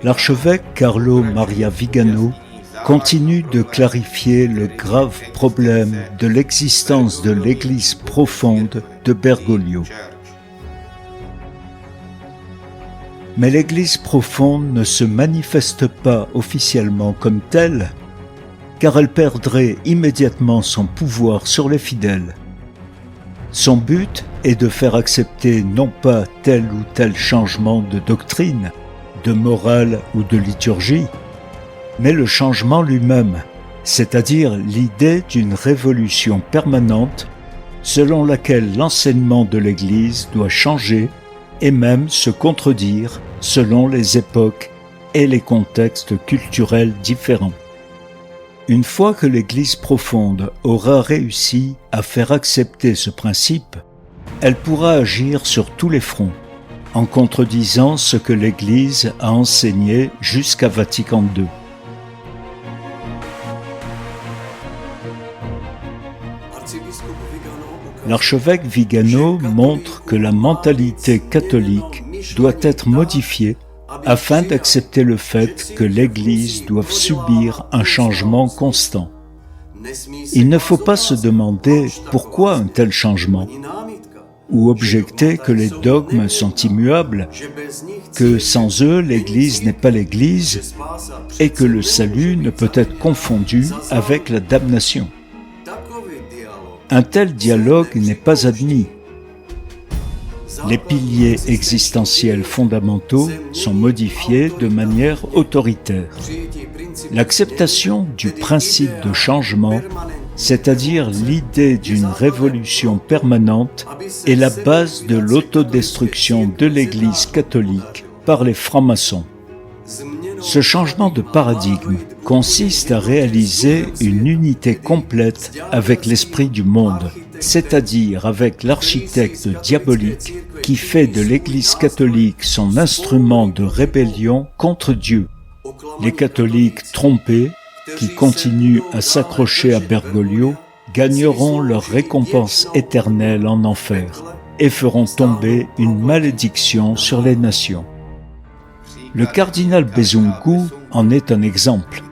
L'archevêque Carlo Maria Vigano continue de clarifier le grave problème de l'existence de l'Église profonde de Bergoglio. Mais l'Église profonde ne se manifeste pas officiellement comme telle, car elle perdrait immédiatement son pouvoir sur les fidèles. Son but est de faire accepter non pas tel ou tel changement de doctrine, de morale ou de liturgie, mais le changement lui-même, c'est-à-dire l'idée d'une révolution permanente selon laquelle l'enseignement de l'Église doit changer et même se contredire selon les époques et les contextes culturels différents. Une fois que l'Église profonde aura réussi à faire accepter ce principe, elle pourra agir sur tous les fronts, en contredisant ce que l'Église a enseigné jusqu'à Vatican II. L'archevêque Vigano montre que la mentalité catholique doit être modifiée afin d'accepter le fait que l'Église doit subir un changement constant. Il ne faut pas se demander pourquoi un tel changement, ou objecter que les dogmes sont immuables, que sans eux l'Église n'est pas l'Église et que le salut ne peut être confondu avec la damnation. Un tel dialogue n'est pas admis. Les piliers existentiels fondamentaux sont modifiés de manière autoritaire. L'acceptation du principe de changement, c'est-à-dire l'idée d'une révolution permanente, est la base de l'autodestruction de l'Église catholique par les francs-maçons. Ce changement de paradigme consiste à réaliser une unité complète avec l'esprit du monde, c'est-à-dire avec l'architecte diabolique qui fait de l'Église catholique son instrument de rébellion contre Dieu. Les catholiques trompés, qui continuent à s'accrocher à Bergoglio, gagneront leur récompense éternelle en enfer et feront tomber une malédiction sur les nations. Le cardinal Besungu en est un exemple.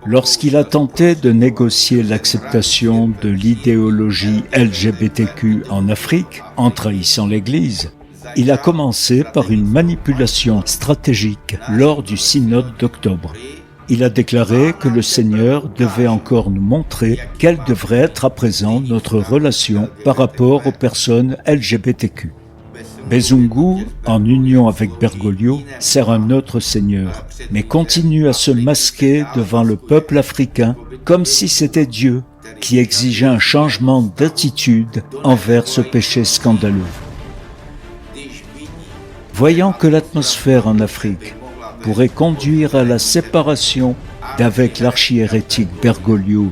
Lorsqu'il a tenté de négocier l'acceptation de l'idéologie LGBTQ en Afrique, en trahissant l'Église, il a commencé par une manipulation stratégique lors du synode d'octobre. Il a déclaré que le Seigneur devait encore nous montrer quelle devrait être à présent notre relation par rapport aux personnes LGBTQ. Besungu, en union avec Bergoglio, sert un autre Seigneur, mais continue à se masquer devant le peuple africain comme si c'était Dieu qui exigeait un changement d'attitude envers ce péché scandaleux. Voyant que l'atmosphère en Afrique pourrait conduire à la séparation d'avec l'archihérétique Bergoglio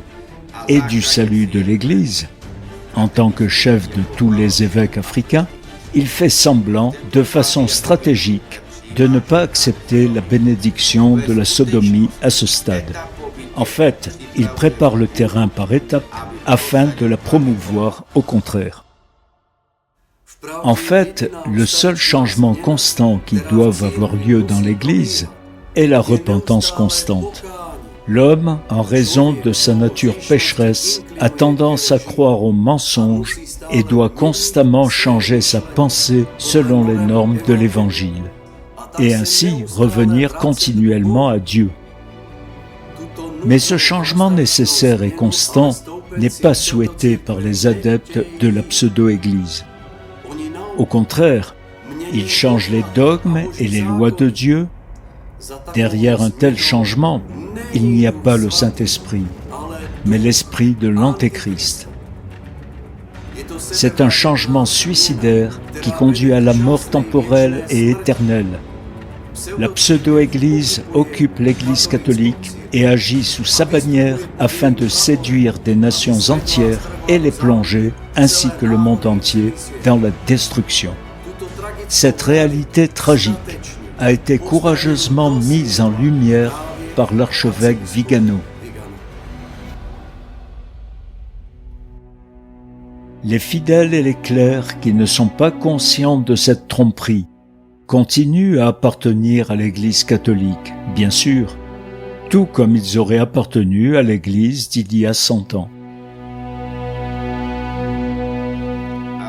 et du salut de l'Église, en tant que chef de tous les évêques africains, il fait semblant, de façon stratégique, de ne pas accepter la bénédiction de la sodomie à ce stade. En fait, il prépare le terrain par étapes afin de la promouvoir au contraire. En fait, le seul changement constant qui doit avoir lieu dans l'Église est la repentance constante. L'homme, en raison de sa nature pécheresse, a tendance à croire aux mensonges et doit constamment changer sa pensée selon les normes de l'Évangile, et ainsi revenir continuellement à Dieu. Mais ce changement nécessaire et constant n'est pas souhaité par les adeptes de la pseudo-Église. Au contraire, ils changent les dogmes et les lois de Dieu. Derrière un tel changement, il n'y a pas le Saint-Esprit, mais l'esprit de l'Antéchrist. C'est un changement suicidaire qui conduit à la mort temporelle et éternelle. La pseudo-Église occupe l'Église catholique et agit sous sa bannière afin de séduire des nations entières et les plonger, ainsi que le monde entier, dans la destruction. Cette réalité tragique a été courageusement mise en lumière par l'archevêque Vigano. Les fidèles et les clercs qui ne sont pas conscients de cette tromperie continuent à appartenir à l'Église catholique, bien sûr, tout comme ils auraient appartenu à l'Église d'il y a 100 ans.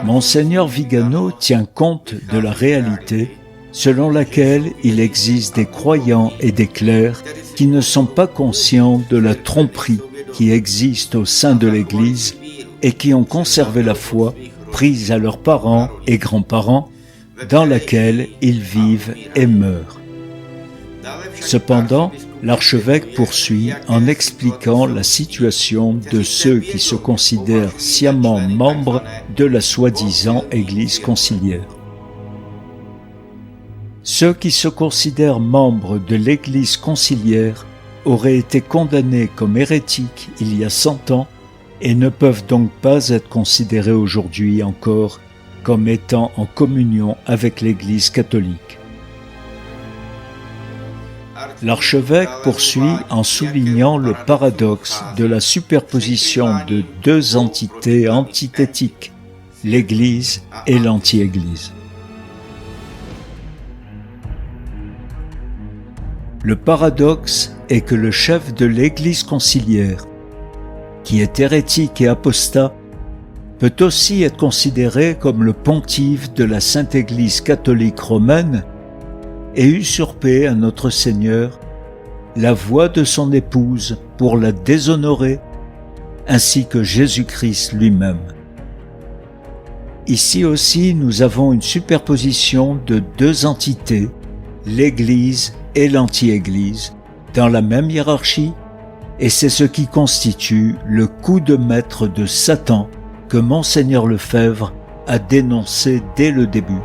Monseigneur Vigano tient compte de la réalité selon laquelle il existe des croyants et des clercs qui ne sont pas conscients de la tromperie qui existe au sein de l'Église et qui ont conservé la foi prise à leurs parents et grands-parents dans laquelle ils vivent et meurent. Cependant, l'archevêque poursuit en expliquant la situation de ceux qui se considèrent sciemment membres de la soi-disant Église conciliaire. Ceux qui se considèrent membres de l'Église conciliaire auraient été condamnés comme hérétiques il y a 100 ans et ne peuvent donc pas être considérés aujourd'hui encore comme étant en communion avec l'Église catholique. L'archevêque poursuit en soulignant le paradoxe de la superposition de deux entités antithétiques, l'Église et l'anti-Église. Le paradoxe est que le chef de l'Église conciliaire, qui est hérétique et apostat, peut aussi être considéré comme le pontife de la Sainte Église catholique romaine et usurper à notre Seigneur la voix de son épouse pour la déshonorer, ainsi que Jésus-Christ lui-même. Ici aussi, nous avons une superposition de deux entités, l'Église et l'anti-Église, dans la même hiérarchie, et c'est ce qui constitue le coup de maître de Satan que Monseigneur Lefebvre a dénoncé dès le début.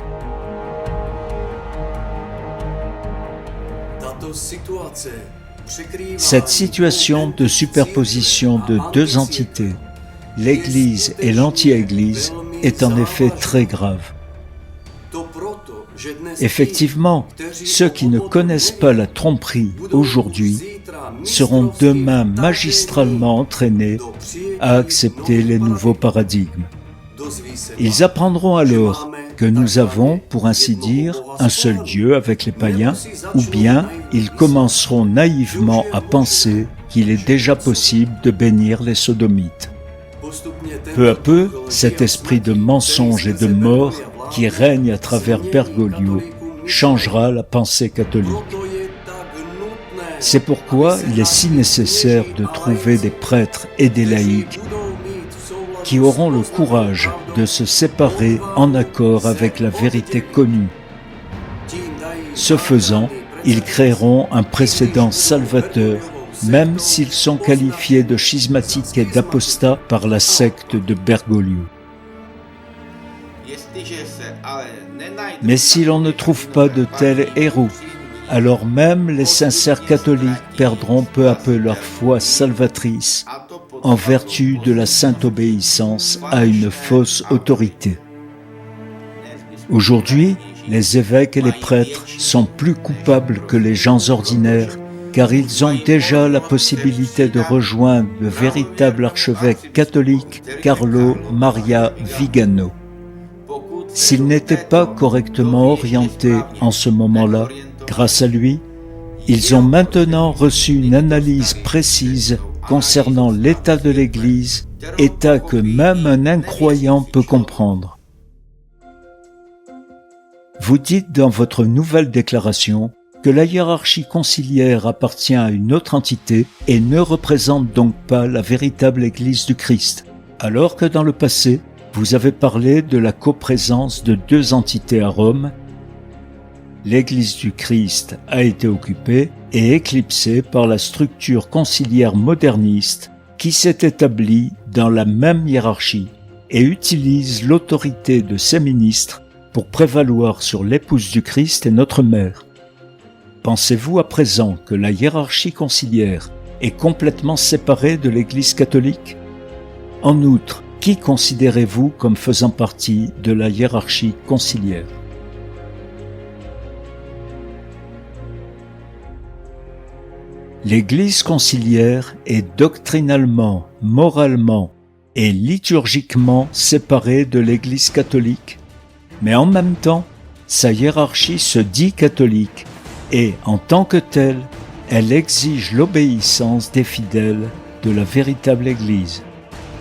Cette situation de superposition de deux entités, l'Église et l'anti-Église, est en effet très grave. Effectivement, ceux qui ne connaissent pas la tromperie aujourd'hui seront demain magistralement entraînés à accepter les nouveaux paradigmes. Ils apprendront alors que nous avons, pour ainsi dire, un seul Dieu avec les païens, ou bien ils commenceront naïvement à penser qu'il est déjà possible de bénir les sodomites. Peu à peu, cet esprit de mensonge et de mort qui règne à travers Bergoglio changera la pensée catholique. C'est pourquoi il est si nécessaire de trouver des prêtres et des laïcs qui auront le courage de se séparer en accord avec la vérité connue. Ce faisant, ils créeront un précédent salvateur, même s'ils sont qualifiés de schismatiques et d'apostats par la secte de Bergoglio. Mais si l'on ne trouve pas de tels héros, alors même les sincères catholiques perdront peu à peu leur foi salvatrice en vertu de la sainte obéissance à une fausse autorité. Aujourd'hui, les évêques et les prêtres sont plus coupables que les gens ordinaires car ils ont déjà la possibilité de rejoindre le véritable archevêque catholique Carlo Maria Vigano. S'ils n'étaient pas correctement orientés en ce moment-là, grâce à lui, ils ont maintenant reçu une analyse précise concernant l'état de l'Église, état que même un incroyant peut comprendre. Vous dites dans votre nouvelle déclaration que la hiérarchie conciliaire appartient à une autre entité et ne représente donc pas la véritable Église du Christ, alors que dans le passé, vous avez parlé de la coprésence de deux entités à Rome. L'Église du Christ a été occupée et éclipsée par la structure conciliaire moderniste qui s'est établie dans la même hiérarchie et utilise l'autorité de ses ministres pour prévaloir sur l'épouse du Christ et notre mère. Pensez-vous à présent que la hiérarchie conciliaire est complètement séparée de l'Église catholique? En outre, qui considérez-vous comme faisant partie de la hiérarchie conciliaire? L'Église conciliaire est doctrinalement, moralement et liturgiquement séparée de l'Église catholique, mais en même temps, sa hiérarchie se dit catholique et, en tant que telle, elle exige l'obéissance des fidèles de la véritable Église.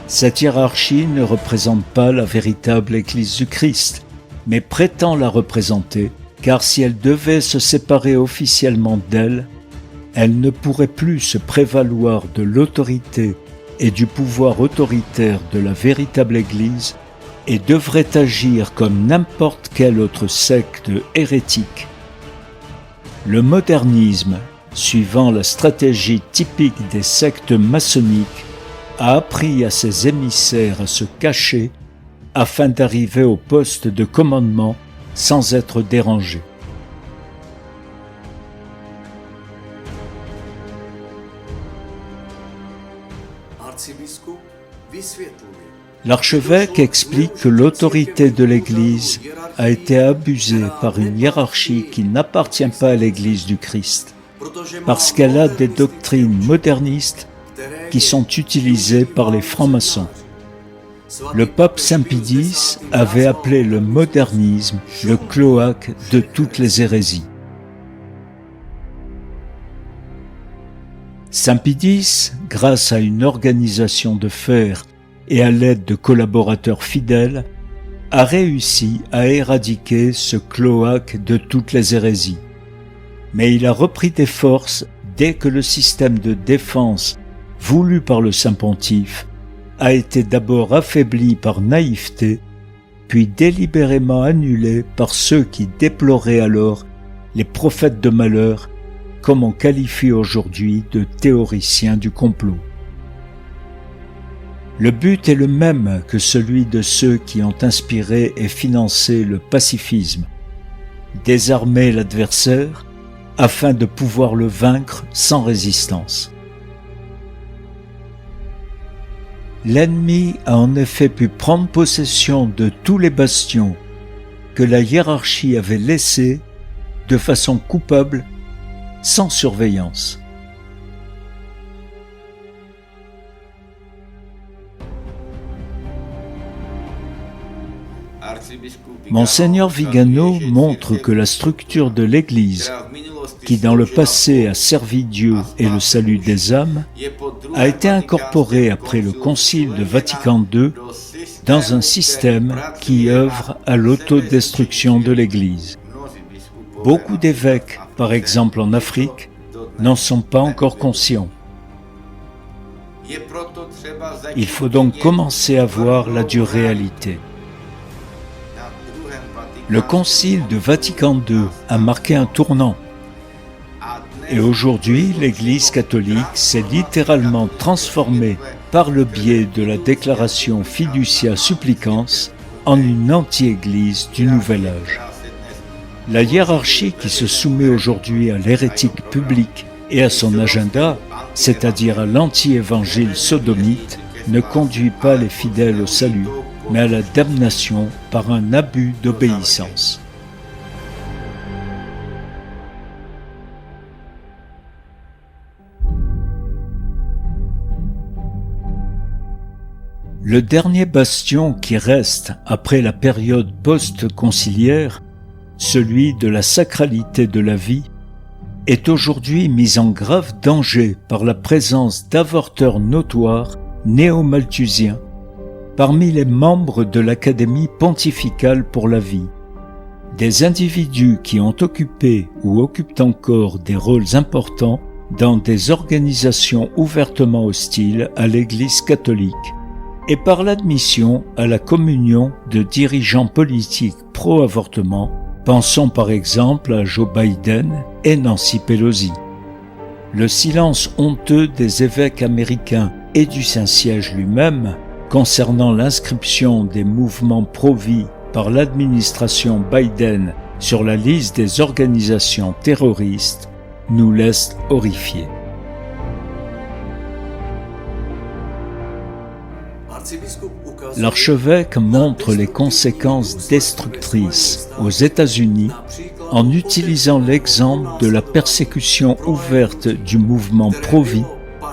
Cette hiérarchie ne représente pas la véritable Église du Christ, mais prétend la représenter, car si elle devait se séparer officiellement d'elle, elle ne pourrait plus se prévaloir de l'autorité et du pouvoir autoritaire de la véritable Église et devrait agir comme n'importe quelle autre secte hérétique. Le modernisme, suivant la stratégie typique des sectes maçonniques, a appris à ses émissaires à se cacher afin d'arriver au poste de commandement sans être dérangés. L'archevêque explique que l'autorité de l'Église a été abusée par une hiérarchie qui n'appartient pas à l'Église du Christ, parce qu'elle a des doctrines modernistes qui sont utilisées par les francs-maçons. Le pape Saint Pie X avait appelé le modernisme le cloaque de toutes les hérésies. Saint Pie X, grâce à une organisation de fer et à l'aide de collaborateurs fidèles, a réussi à éradiquer ce cloaque de toutes les hérésies. Mais il a repris des forces dès que le système de défense voulu par le Saint-Pontife a été d'abord affaibli par naïveté, puis délibérément annulé par ceux qui déploraient alors les prophètes de malheur, comme on qualifie aujourd'hui de théoriciens du complot. Le but est le même que celui de ceux qui ont inspiré et financé le pacifisme: désarmer l'adversaire afin de pouvoir le vaincre sans résistance. L'ennemi a en effet pu prendre possession de tous les bastions que la hiérarchie avait laissés de façon coupable, sans surveillance. Monseigneur Vigano montre que la structure de l'Église, qui dans le passé a servi Dieu et le salut des âmes, a été incorporée après le Concile de Vatican II dans un système qui œuvre à l'autodestruction de l'Église. Beaucoup d'évêques, par exemple en Afrique, n'en sont pas encore conscients. Il faut donc commencer à voir la dure réalité. Le Concile de Vatican II a marqué un tournant. Et aujourd'hui, l'Église catholique s'est littéralement transformée par le biais de la déclaration Fiducia Supplicans en une anti-Église du Nouvel Âge. La hiérarchie qui se soumet aujourd'hui à l'hérétique publique et à son agenda, c'est-à-dire à l'anti-évangile sodomite, ne conduit pas les fidèles au salut, mais à la damnation par un abus d'obéissance. Le dernier bastion qui reste après la période post-conciliaire, celui de la sacralité de la vie, est aujourd'hui mis en grave danger par la présence d'avorteurs notoires néo-malthusiens parmi les membres de l'Académie pontificale pour la vie. Des individus qui ont occupé ou occupent encore des rôles importants dans des organisations ouvertement hostiles à l'Église catholique et par l'admission à la communion de dirigeants politiques pro-avortement. Pensons par exemple à Joe Biden et Nancy Pelosi. Le silence honteux des évêques américains et du Saint-Siège lui-même concernant l'inscription des mouvements pro-vie par l'administration Biden sur la liste des organisations terroristes nous laisse horrifiés. L'archevêque montre les conséquences destructrices aux États-Unis en utilisant l'exemple de la persécution ouverte du mouvement pro-vie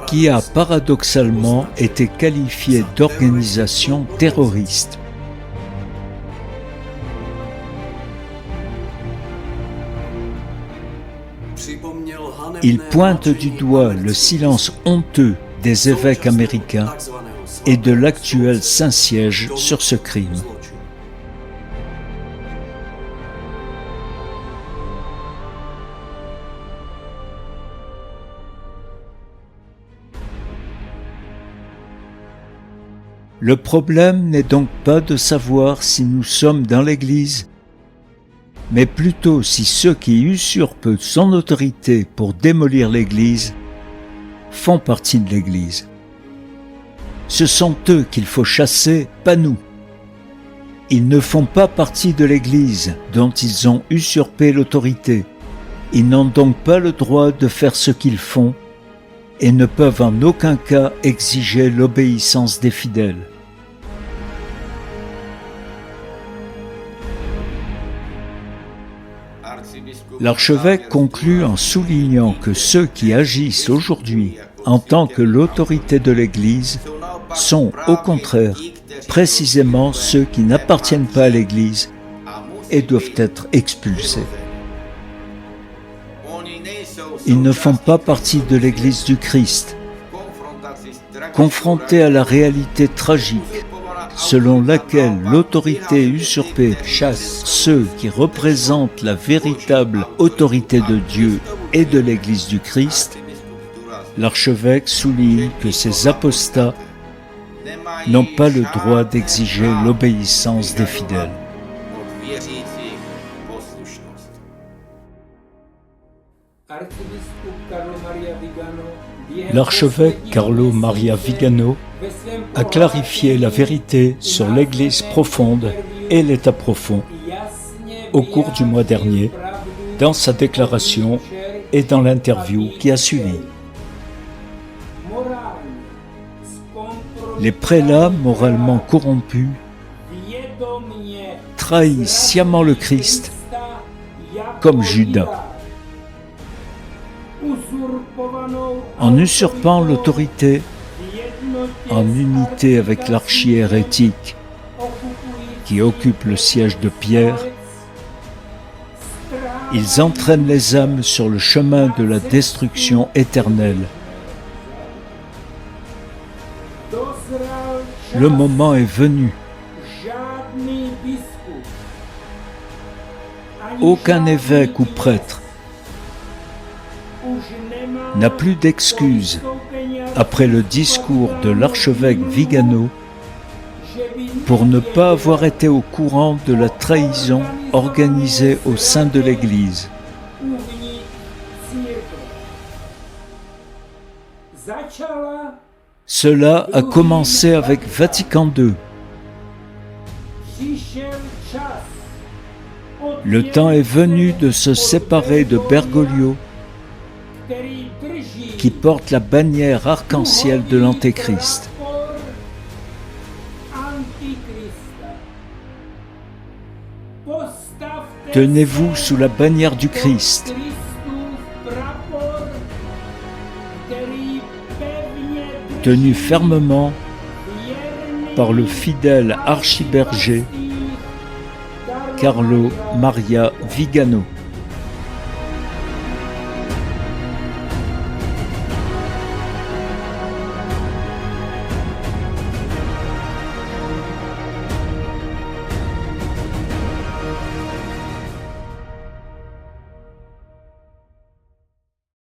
qui a paradoxalement été qualifié d'organisation terroriste. Il pointe du doigt le silence honteux des évêques américains et de l'actuel Saint-Siège sur ce crime. Le problème n'est donc pas de savoir si nous sommes dans l'Église, mais plutôt si ceux qui usurpent son autorité pour démolir l'Église font partie de l'Église. Ce sont eux qu'il faut chasser, pas nous. Ils ne font pas partie de l'Église dont ils ont usurpé l'autorité. Ils n'ont donc pas le droit de faire ce qu'ils font et ne peuvent en aucun cas exiger l'obéissance des fidèles. L'archevêque conclut en soulignant que ceux qui agissent aujourd'hui en tant que l'autorité de l'Église sont, au contraire, précisément ceux qui n'appartiennent pas à l'Église et doivent être expulsés. Ils ne font pas partie de l'Église du Christ. Confrontés à la réalité tragique selon laquelle l'autorité usurpée chasse ceux qui représentent la véritable autorité de Dieu et de l'Église du Christ, l'archevêque souligne que ces apostats n'ont pas le droit d'exiger l'obéissance des fidèles. L'archevêque Carlo Maria Vigano a clarifié la vérité sur l'Église profonde et l'État profond au cours du mois dernier, dans sa déclaration et dans l'interview qui a suivi. Les prélats moralement corrompus trahissent sciemment le Christ comme Judas. En usurpant l'autorité, en unité avec l'archihérétique qui occupe le siège de Pierre, ils entraînent les âmes sur le chemin de la destruction éternelle. Le moment est venu. Aucun évêque ou prêtre n'a plus d'excuses après le discours de l'archevêque Vigano pour ne pas avoir été au courant de la trahison organisée au sein de l'Église. Cela a commencé avec Vatican II. Le temps est venu de se séparer de Bergoglio, qui porte la bannière arc-en-ciel de l'Antéchrist. Tenez-vous sous la bannière du Christ. Tenu fermement par le fidèle archiberger Carlo Maria Vigano.